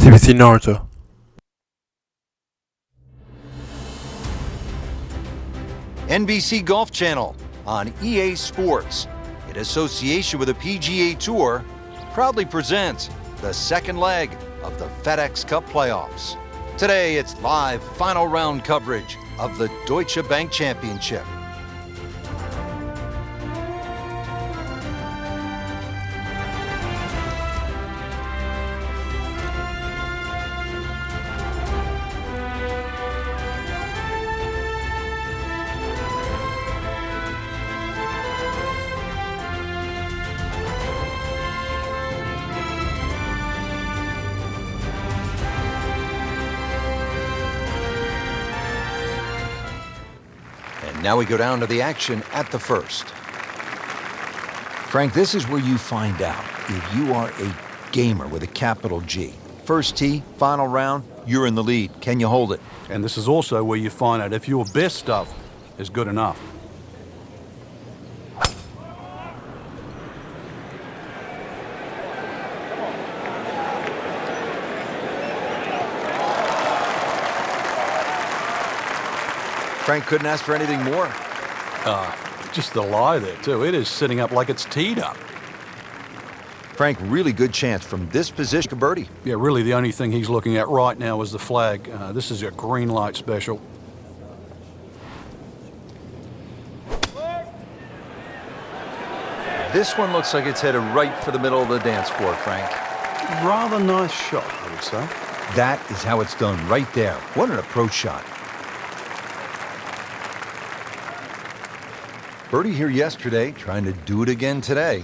CBC North. NBC Golf Channel on EA Sports, in association with the PGA Tour, proudly presents the second leg of the FedEx Cup playoffs. Today, it's live final round coverage of the Deutsche Bank Championship. Now we go down to the action at the first. Frank, this is where you find out if you are a gamer with a capital G. First tee, final round, you're in the lead. Can you hold it? And this is also where you find out if your best stuff is good enough. Frank couldn't ask for anything more. Just the lie there, too. It is sitting up like it's teed up. Frank, really good chance from this position, birdie. Yeah, really the only thing he's looking at right now is the flag. This is a green light special. This one looks like it's headed right for the middle of the dance floor, Frank. Rather nice shot, I would say. That is how it's done right there. What an approach shot. Birdie here yesterday, trying to do it again today.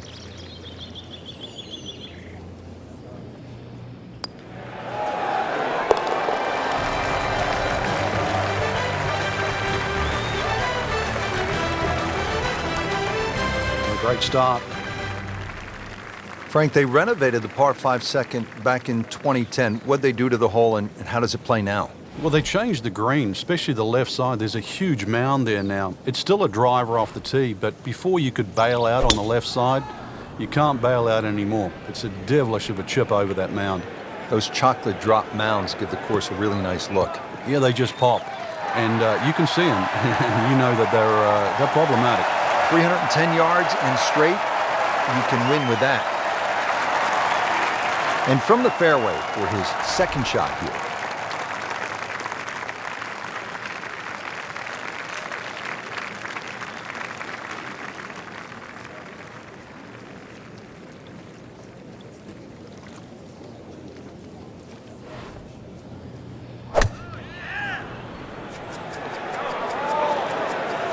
Great start. Frank, they renovated the par 5 second back in 2010. What'd they do to the hole, and how does it play now? Well, they changed the green, especially the left side. There's a huge mound there now. It's still a driver off the tee, but before you could bail out on the left side, you can't bail out anymore. It's a devilish of a chip over that mound. Those chocolate drop mounds give the course a really nice look. Yeah, they just pop. And you can see them. You know that they're problematic. 310 yards and straight, you can win with that. And from the fairway for his second shot here.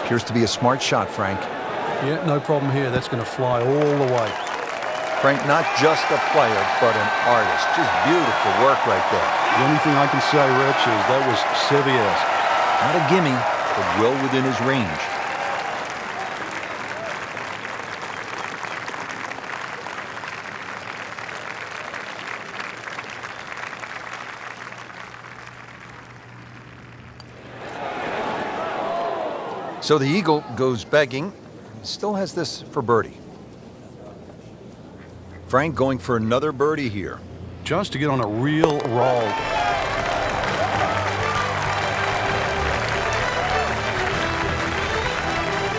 Appears to be a smart shot, Frank. Yeah, no problem here. That's going to fly all the way. Frank, not just a player, but an artist. Just beautiful work right there. The only thing I can say, Rich, is that was Sevier-esque. Not a gimme, but well within his range. So the Eagle goes begging. Still has this for birdie. Frank going for another birdie here. Just to get on a real roll.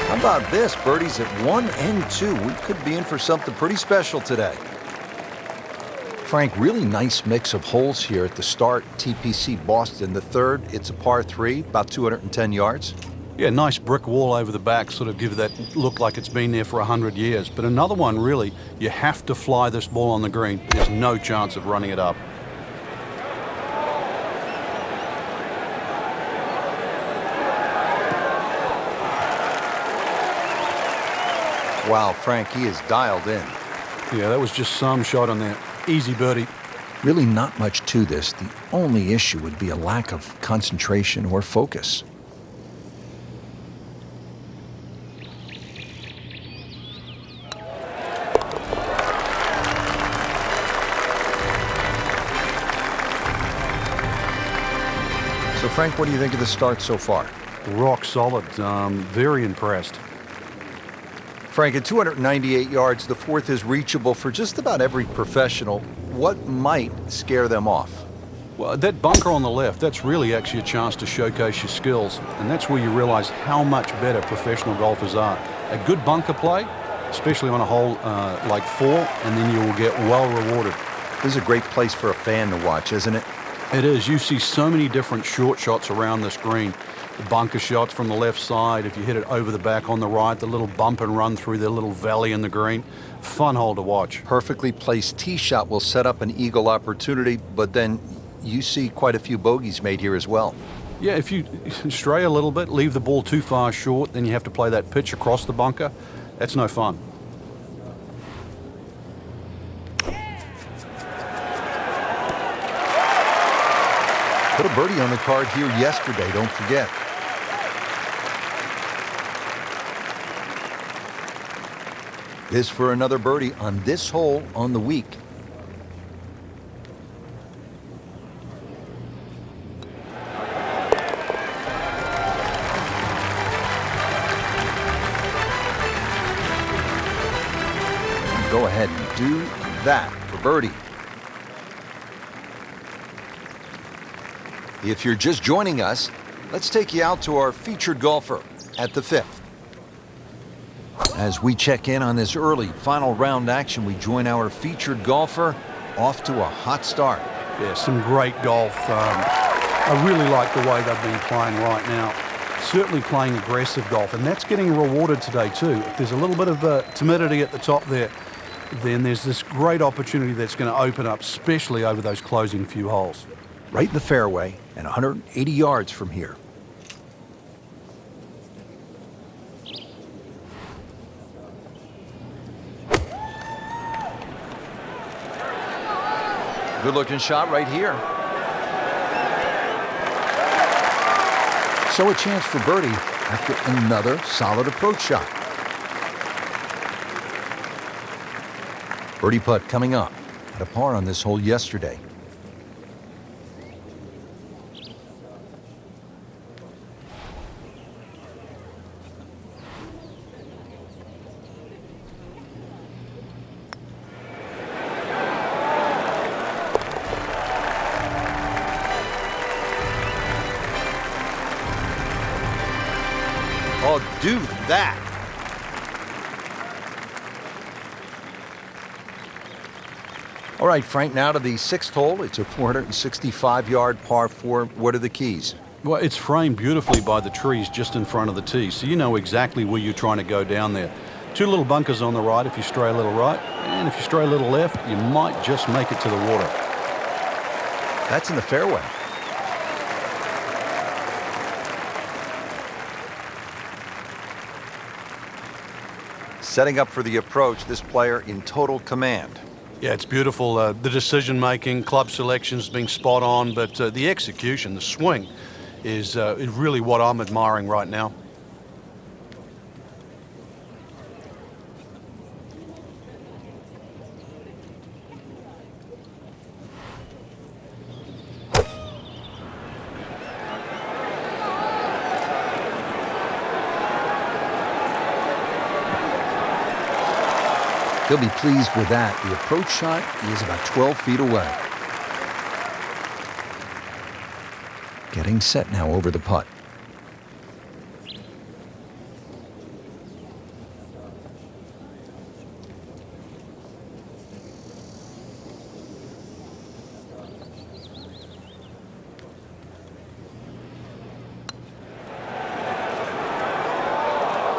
How about this? Birdies at 1 and 2. We could be in for something pretty special today. Frank, really nice mix of holes here at the start. TPC Boston. The third, it's a par 3, about 210 yards. Yeah, nice brick wall over the back, sort of give that look like it's been there for 100 years. But another one, really, you have to fly this ball on the green. There's no chance of running it up. Wow, Frank, he is dialed in. Yeah, that was just some shot on there. Easy birdie. Really not much to this. The only issue would be a lack of concentration or focus. So, Frank, what do you think of the start so far? Rock solid. Very impressed. Frank, at 298 yards, the fourth is reachable for just about every professional. What might scare them off? Well, that bunker on the left, that's really actually a chance to showcase your skills, and that's where you realize how much better professional golfers are. A good bunker play, especially on a hole like 4, and then you will get well rewarded. This is a great place for a fan to watch, isn't it? It is. You see so many different short shots around this green. The bunker shots from the left side, if you hit it over the back on the right, the little bump and run through the little valley in the green. Fun hole to watch. Perfectly placed tee shot will set up an eagle opportunity, but then you see quite a few bogeys made here as well. Yeah, if you stray a little bit, leave the ball too far short, then you have to play that pitch across the bunker. That's no fun. Put a birdie on the card here yesterday, don't forget. This for another birdie on this hole on the week. Go ahead and do that for birdie. If you're just joining us, let's take you out to our featured golfer at the 5th. As we check in on this early final round action, we join our featured golfer off to a hot start. Yeah, some great golf. I really like the way they've been playing right now. Certainly playing aggressive golf, and that's getting rewarded today too. If there's a little bit of timidity at the top there, then there's this great opportunity that's going to open up, especially over those closing few holes. Right in the fairway and 180 yards from here. Good looking shot right here. So a chance for birdie after another solid approach shot. Birdie putt coming up. Had a par on this hole yesterday. Oh, do that. All right, Frank, now to the 6th hole. It's a 465-yard par 4. What are the keys? Well, it's framed beautifully by the trees just in front of the tee, so you know exactly where you're trying to go down there. 2 little bunkers on the right if you stray a little right, and if you stray a little left, you might just make it to the water. That's in the fairway. Setting up for the approach, this player in total command. Yeah, it's beautiful. The decision-making, club selection's being spot on, but the execution, the swing, is really what I'm admiring right now. He'll be pleased with that. The approach shot is about 12 feet away. Getting set now over the putt.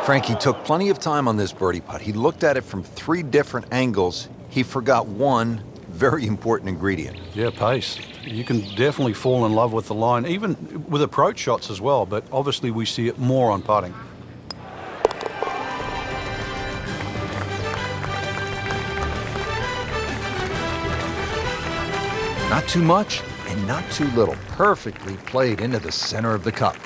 Frankie took plenty of time on this birdie putt. He looked at it from 3 different angles. He forgot one very important ingredient. Yeah, pace. You can definitely fall in love with the line, even with approach shots as well, but obviously we see it more on putting. Not too much and not too little. Perfectly played into the center of the cup.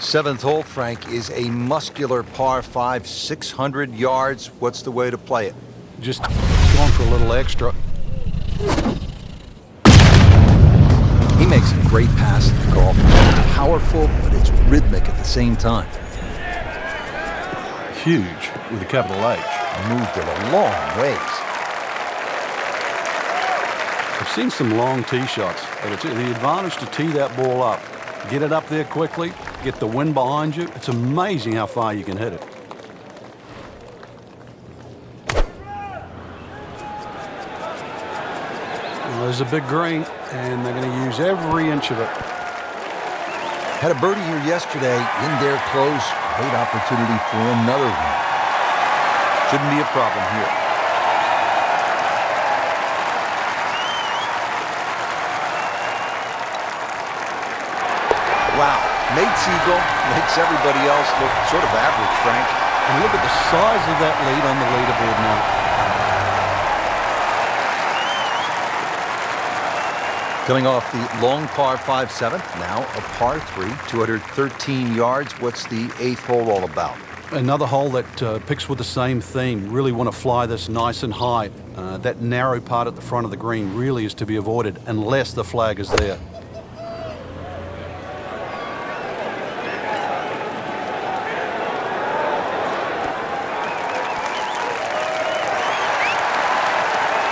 7th hole, Frank, is a muscular par 5, 600 yards. What's the way to play it? Just going for a little extra. He makes a great pass at the golf. It's powerful, but it's rhythmic at the same time. Huge with a capital H. Moved it a long ways. I've seen some long tee shots, but it's the advantage to tee that ball up. Get it up there quickly, get the wind behind you. It's amazing how far you can hit it. Well, there's a big green, and they're going to use every inch of it. Had a birdie here yesterday, in there close. Great opportunity for another one. Shouldn't be a problem here. Wow, Nate Siegel makes everybody else look sort of average, Frank. And look at the size of that lead on the leaderboard now. Coming off the long par 5-7, now a par 3, 213 yards. What's the 8th hole all about? Another hole that picks with the same theme. Really want to fly this nice and high. That narrow part at the front of the green really is to be avoided unless the flag is there.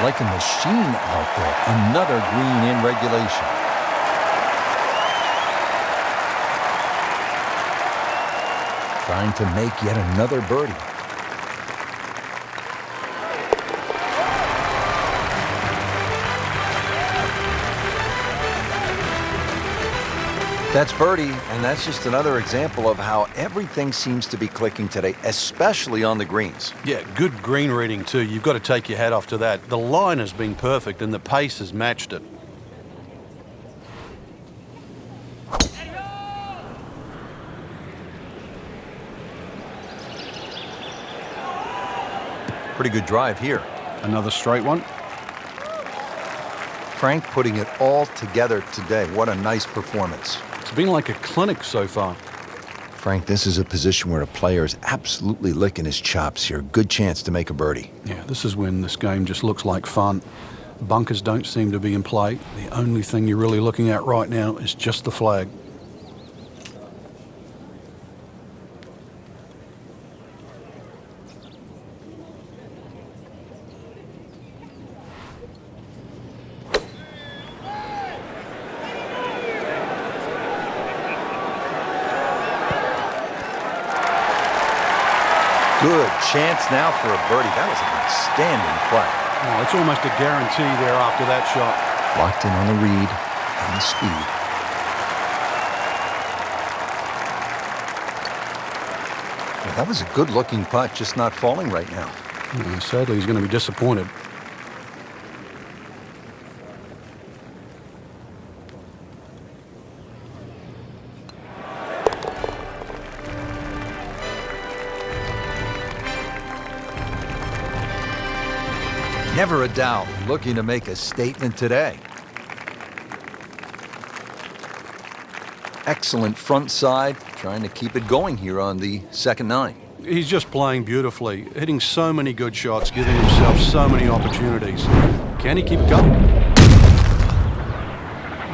Like a machine out there. Another green in regulation. Trying to make yet another birdie. That's birdie, and that's just another example of how everything seems to be clicking today, especially on the greens. Yeah, good green reading too. You've got to take your hat off to that. The line has been perfect and the pace has matched it. Pretty good drive here. Another straight one. Frank putting it all together today. What a nice performance. It's been like a clinic so far. Frank, this is a position where a player is absolutely licking his chops here. Good chance to make a birdie. Yeah, this is when this game just looks like fun. Bunkers don't seem to be in play. The only thing you're really looking at right now is just the flag. Good chance now for a birdie. That was an outstanding play. Oh, it's almost a guarantee there after that shot. Locked in on the read and the speed. Well, that was a good-looking putt, just not falling right now. Sadly, he's going to be disappointed. Never a doubt, looking to make a statement today. Excellent front side, trying to keep it going here on the second 9. He's just playing beautifully, hitting so many good shots, giving himself so many opportunities. Can he keep going?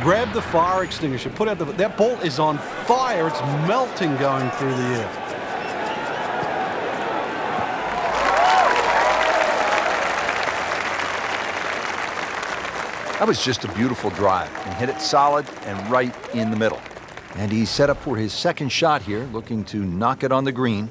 Grab the fire extinguisher, put out that ball is on fire. It's melting going through the air. That was just a beautiful drive. He hit it solid and right in the middle. And he's set up for his second shot here, looking to knock it on the green.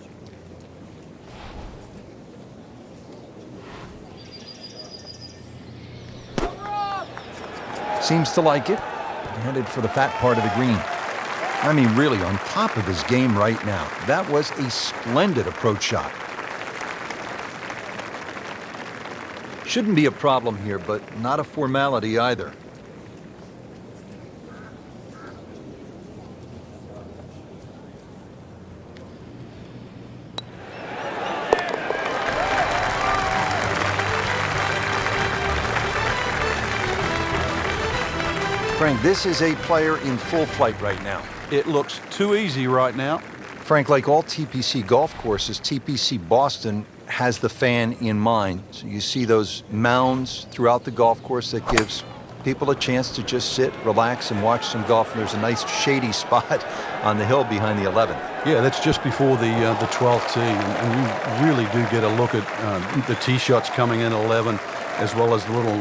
Seems to like it. Headed for the fat part of the green. I mean, really on top of his game right now. That was a splendid approach shot. Shouldn't be a problem here, but not a formality either. Frank, this is a player in full flight right now. It looks too easy right now. Frank, like all TPC golf courses, TPC Boston has the fan in mind. So you see those mounds throughout the golf course that gives people a chance to just sit, relax, and watch some golf. And there's a nice shady spot on the hill behind the 11. Yeah, that's just before the 12th tee, and you really do get a look at the tee shots coming in 11, as well as the little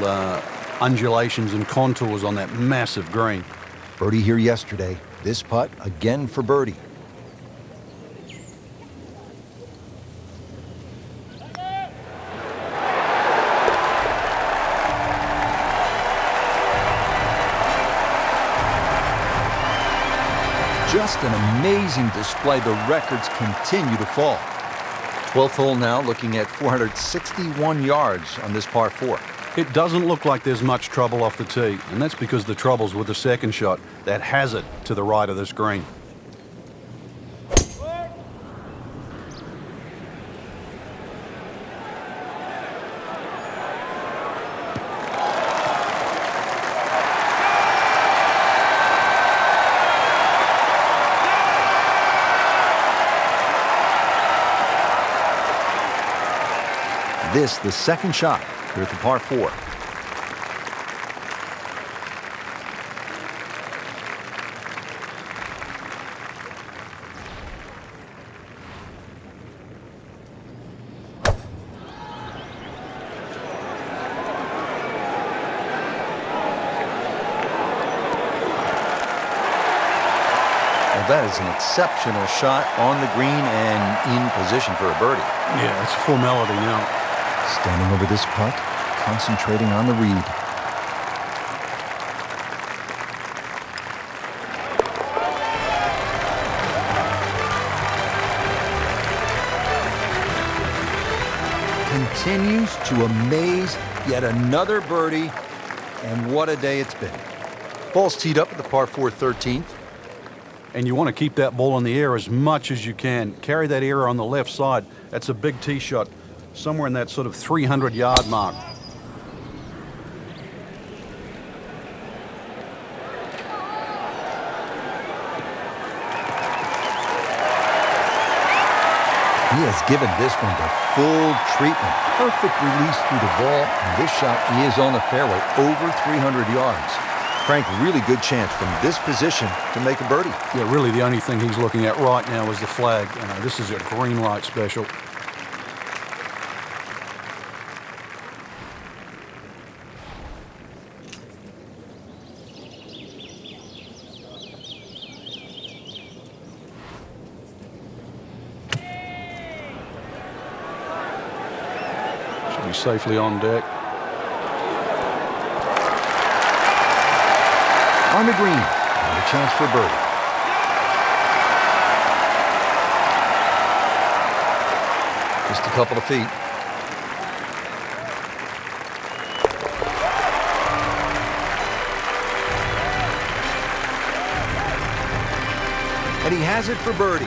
undulations and contours on that massive green. Birdie here yesterday. This putt again for birdie. Just an amazing display. The records continue to fall. 12th hole now, looking at 461 yards on this par 4. It doesn't look like there's much trouble off the tee, and that's because the trouble's with the second shot, that hazard to the right of this green. This, the second shot here at the par 4. Well, that is an exceptional shot on the green and in position for a birdie. Yeah, it's a formality now. Standing over this putt, concentrating on the read. Continues to amaze. Yet another birdie, and what a day it's been. Ball's teed up at the par 4 13th. And you want to keep that ball in the air as much as you can. Carry that air on the left side. That's a big tee shot, somewhere in that sort of 300-yard mark. He has given this one the full treatment. Perfect release through the ball, and this shot is on the fairway, over 300 yards. Frank, really good chance from this position to make a birdie. Yeah, really the only thing he's looking at right now is the flag. This is a green light special. Should be safely on deck. On the green, and a chance for a birdie. Just a couple of feet. And he has it for birdie.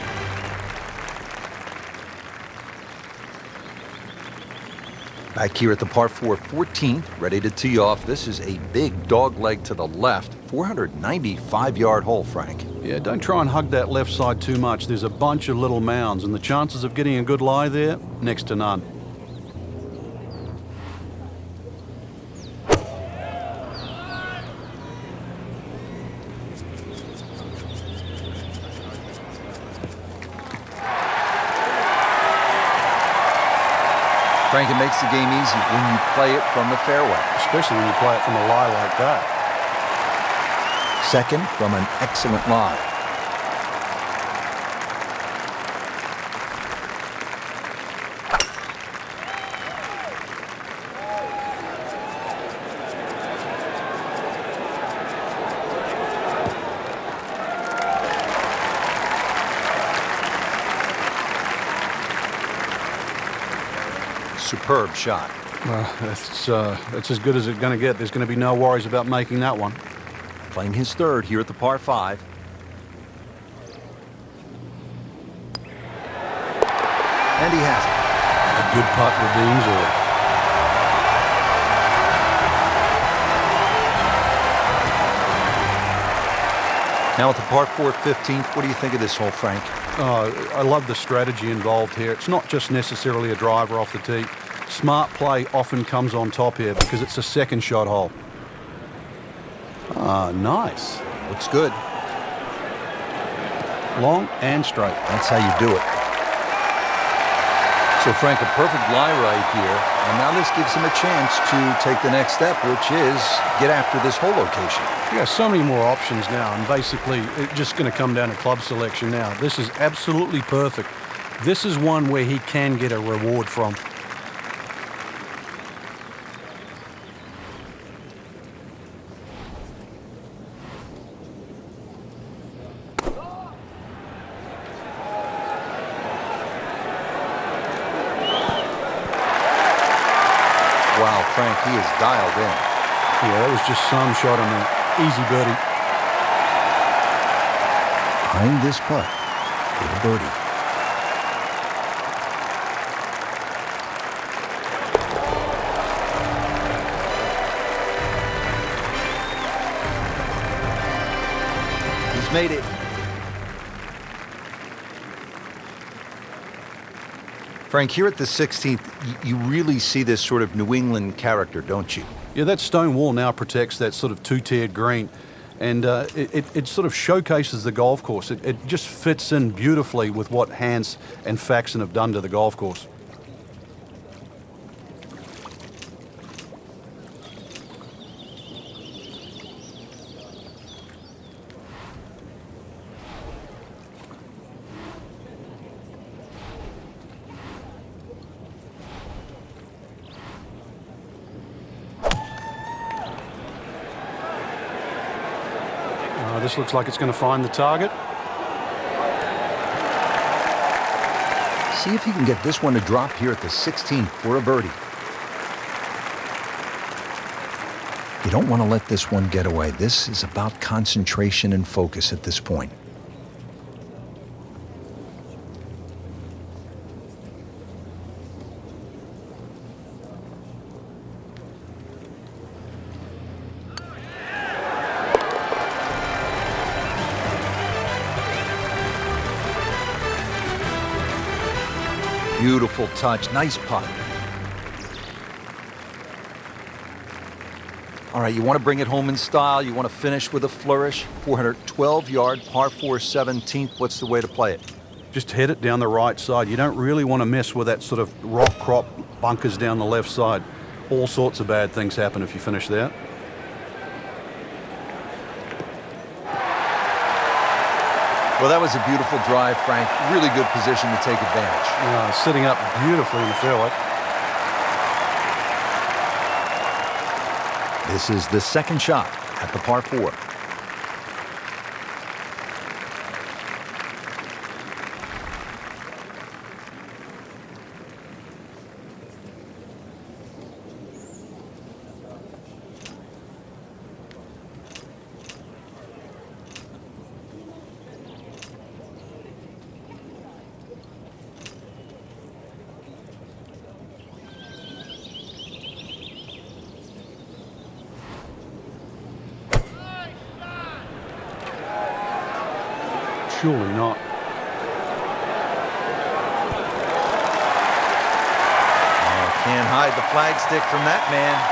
Back here at the par 4 14th, ready to tee off. This is a big dog leg to the left. 495-yard hole, Frank. Yeah, don't try and hug that left side too much. There's a bunch of little mounds, and the chances of getting a good lie there, next to none. Frank, it makes the game easy when you play it from the fairway. Especially when you play it from a lie like that. Second from an excellent lie. Superb shot. That's as good as it's going to get. There's going to be no worries about making that one. Playing his third here at the par 5. And he has it. A good putt redeems all. Now at the par 4 15th, what do you think of this hole, Frank? I love the strategy involved here. It's not just necessarily a driver off the tee. Smart play often comes on top here because it's a second shot hole. Ah, nice. Looks good. Long and straight. That's how you do it. So Frank, a perfect lie right here. And now this gives him a chance to take the next step, which is get after this hole location. Yeah, so many more options now, and basically it's just going to come down to club selection now. This is absolutely perfect. This is one where he can get a reward from. Wow, Frank, he is dialed in. Yeah, that was just some shot on there. Easy birdie. Behind this putt, with a birdie. He's made it. Frank, here at the 16th, you really see this sort of New England character, don't you? Yeah, that stone wall now protects that sort of two-tiered green, and it sort of showcases the golf course. It just fits in beautifully with what Hans and Faxon have done to the golf course. This looks like it's going to find the target. See if he can get this one to drop here at the 16th for a birdie. You don't want to let this one get away. This is about concentration and focus at this point. Beautiful touch, nice putt. All right, you want to bring it home in style. You want to finish with a flourish. 412-yard par 4 17th. What's the way to play it? Just head it down the right side. You don't really want to mess with that sort of rock crop bunkers down the left side. All sorts of bad things happen if you finish there. Well, that was a beautiful drive, Frank. Really good position to take advantage. Sitting up beautifully in the fairway. This is the second shot at the par 4. Surely not. Can't hide the flagstick from that man.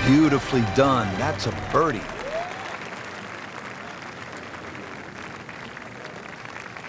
Beautifully done. That's a birdie.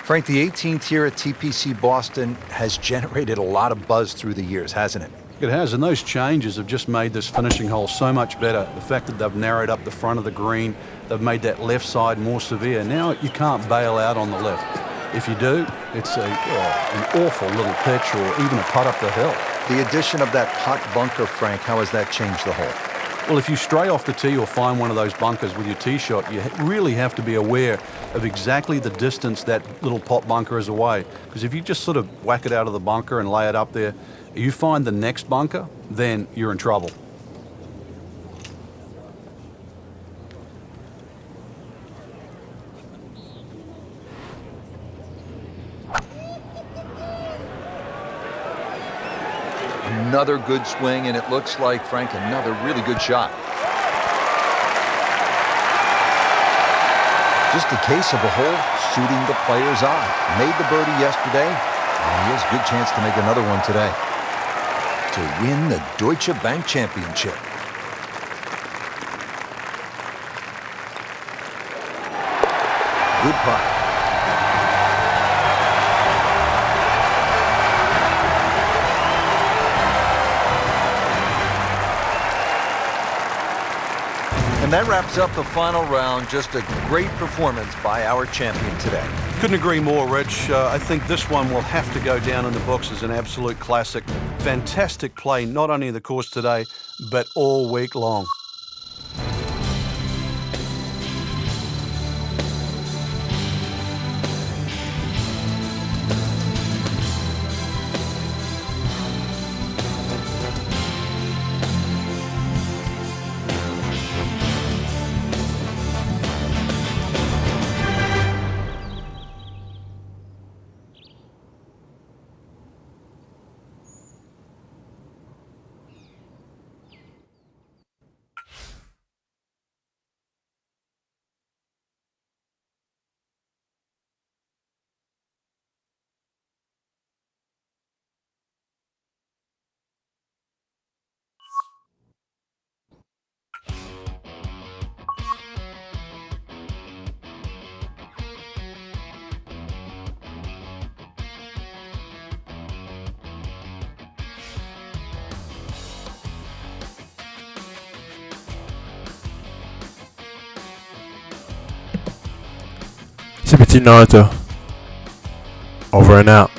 Frank, the 18th here at TPC Boston has generated a lot of buzz through the years, hasn't it? It has, and those changes have just made this finishing hole so much better. The fact that they've narrowed up the front of the green, they've made that left side more severe. Now you can't bail out on the left. If you do, it's an awful little pitch or even a putt up the hill. The addition of that putt bunker, Frank, how has that changed the hole? Well, if you stray off the tee or find one of those bunkers with your tee shot, you really have to be aware of exactly the distance that little pot bunker is away. Because if you just sort of whack it out of the bunker and lay it up there, you find the next bunker, then you're in trouble. Another good swing, and it looks like, Frank, another really good shot. Just a case of a hole suiting the player's eye. Made the birdie yesterday, and he has a good chance to make another one today to win the Deutsche Bank Championship. Good putt. And that wraps up the final round. Just a great performance by our champion today. Couldn't agree more, Rich. I think this one will have to go down in the books as an absolute classic. Fantastic play, not only in the course today, but all week long. C'est Petit Naruto. Over and out.